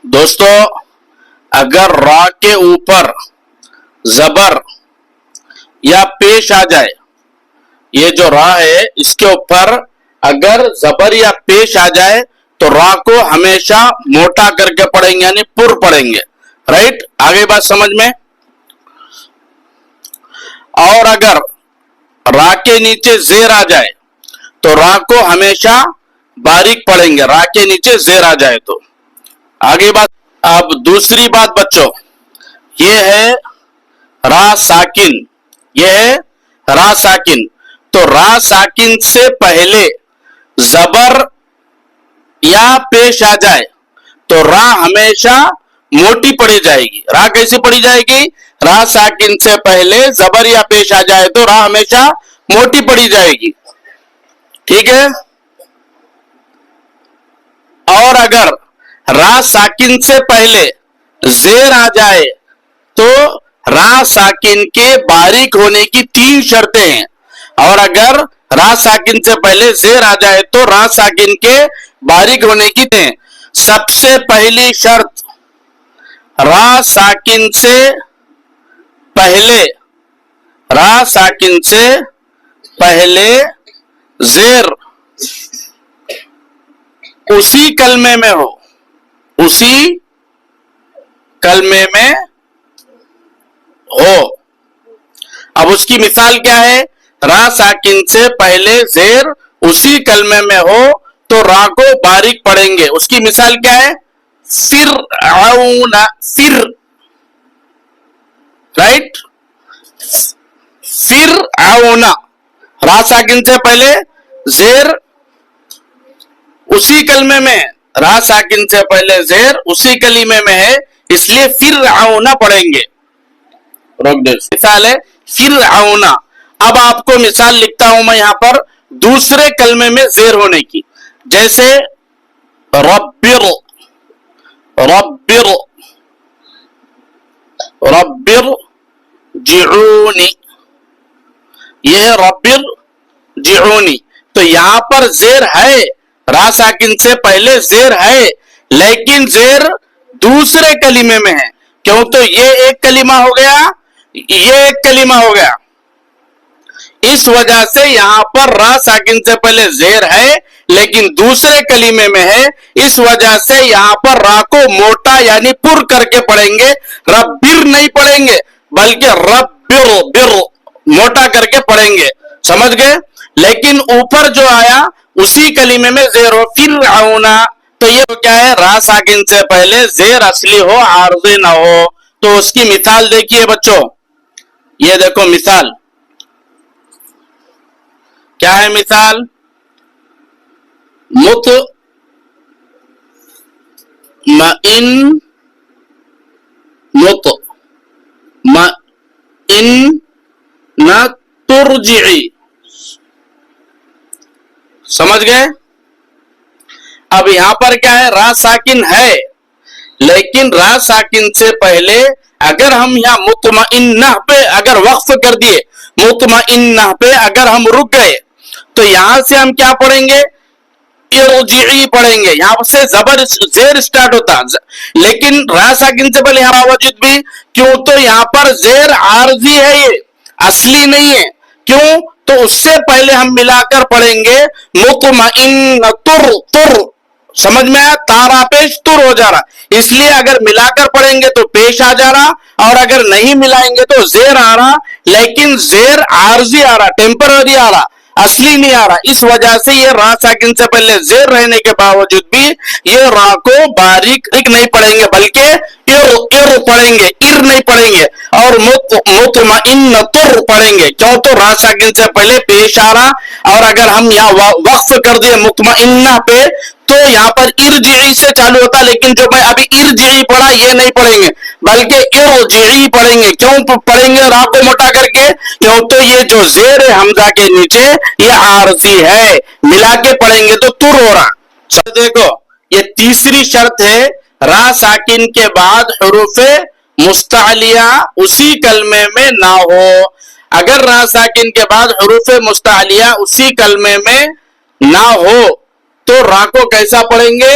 دوستو اگر را کے اوپر زبر یا پیش آ جائے، یہ جو را ہے اس کے اوپر اگر زبر یا پیش آ جائے تو را کو ہمیشہ موٹا کر کے پڑھیں گے، یعنی پر پڑھیں گے. رائٹ؟ آگے بات سمجھ میں. اور اگر را کے نیچے زیر آ جائے تو را کو ہمیشہ باریک پڑھیں گے، را کے نیچے زیر آ جائے تو. آگے بات. اب دوسری بات بچوں، یہ ہے را ساکن. یہ ہے را ساکن. تو را ساکن سے پہلے زبر یا پیش آ جائے تو را ہمیشہ موٹی پڑھی جائے گی. را کیسی پڑھی جائے گی؟ را ساکن سے پہلے زبر یا پیش آ جائے تو را ہمیشہ موٹی پڑھی جائے گی. ٹھیک ہے؟ اور اگر را ساکن سے پہلے زیر آ جائے تو را ساکن کے باریک ہونے کی 3 شرطیں ہیں. اور اگر را ساکن سے پہلے زیر آ جائے تو را ساکن کے باریک ہونے کی ہیں. سب سے پہلی شرط، را ساکن سے پہلے، را ساکن سے پہلے زیر اسی کلمے میں ہو، اسی کلمے میں ہو. اب اس کی مثال کیا ہے؟ را ساکن سے پہلے زیر اسی کلمے میں ہو تو را کو باریک پڑھیں گے. اس کی مثال کیا ہے؟ فرعون. فر، رائٹ؟ فرعون. را ساکن سے پہلے زیر اسی کلمے میں، را ساکن سے پہلے زیر اسی کلمے میں ہے، اس لیے فرعون پڑھیں گے. مثال ہے فرعون. اب آپ کو مثال لکھتا ہوں میں یہاں پر دوسرے کلمے میں زیر ہونے کی، جیسے ربر. Rubber, rubber جعونی. یہ ہے ربر جعونی. تو یہاں پر زیر ہے، را ساکن سے پہلے زیر ہے، لیکن زیر دوسرے کلمے میں ہے. کیوں؟ تو یہ ایک کلمہ ہو گیا، یہ ایک کلمہ ہو گیا. اس وجہ سے یہاں پر را ساکن سے پہلے زیر ہے لیکن دوسرے کلمے میں ہے، اس وجہ سے یہاں پر را کو موٹا یعنی پر کر کے پڑھیں گے. ربر نہیں پڑھیں گے بلکہ ربر، بر موٹا کر کے پڑھیں گے. سمجھ گئے؟ لیکن اوپر جو آیا اسی کلمے میں زیر ہو، فرعون. تو یہ کیا ہے؟ را ساکن سے پہلے زیر اصلی ہو، عارضی نہ ہو. تو اس کی مثال دیکھیے بچوں، یہ دیکھو مثال کیا ہے. مثال مطمئن ترجعی. سمجھ گئے؟ اب یہاں پر کیا ہے؟ را ساکن ہے لیکن را ساکن سے پہلے اگر ہم یہاں مطمئنہ پہ اگر وقف کر دیے، مطمئنہ پہ اگر ہم رک گئے تو یہاں سے ہم کیا پڑھیں گے؟ ارجعی پڑھیں گے. یہاں سے زبر زیر سٹارٹ ہوتا، لیکن را ساکن سے پہلے یہاں باوجود بھی، کیوں؟ تو یہاں پر زیر عارضی ہے، یہ اصلی نہیں ہے. کیوں؟ تو اس سے پہلے ہم ملا کر پڑھیں گے مطمئن تر. تر سمجھ میں آیا؟ تارا پیش تر ہو جا رہا، اس لیے اگر ملا کر پڑھیں گے تو پیش آ جا رہا، اور اگر نہیں ملائیں گے تو زیر آ رہا، لیکن زیر عارضی آ رہا، ٹیمپرری آ رہا، اصلی نہیں آ رہا. اس وجہ سے یہ را ساکن سے پہلے زیر رہنے کے باوجود بھی یہ را کو باریک نہیں پڑھیں گے بلکہ ار پڑھیں گے، ار نہیں پڑھیں گے. اور مطمئن تر پڑھیں گے. کیوں؟ تو را ساکن سے پہلے پیش آ رہا، اور اگر ہم یہاں وقف کر دیں مطمئنہ پہ تو یہاں پر ارجعی سے چالو ہوتا، لیکن جو میں ابھی ارجعی پڑھا یہ نہیں پڑھیں گے بلکہ ارجعی پڑھیں گے. کیوں پڑھیں گے را کو موٹا کر کے؟ کیوں؟ تو یہ جو زیر ہے حمزہ کے نیچے یہ عارضی ہے، ملا کے پڑھیں گے تو تر ہو رہا. دیکھو یہ تیسری شرط ہے، را ساکن کے بعد حروف مستعلیہ اسی کلمے میں نہ ہو. اگر را ساکن کے بعد حروف مستعلیہ اسی کلمے میں نہ ہو تو را کو کیسا پڑھیں گے؟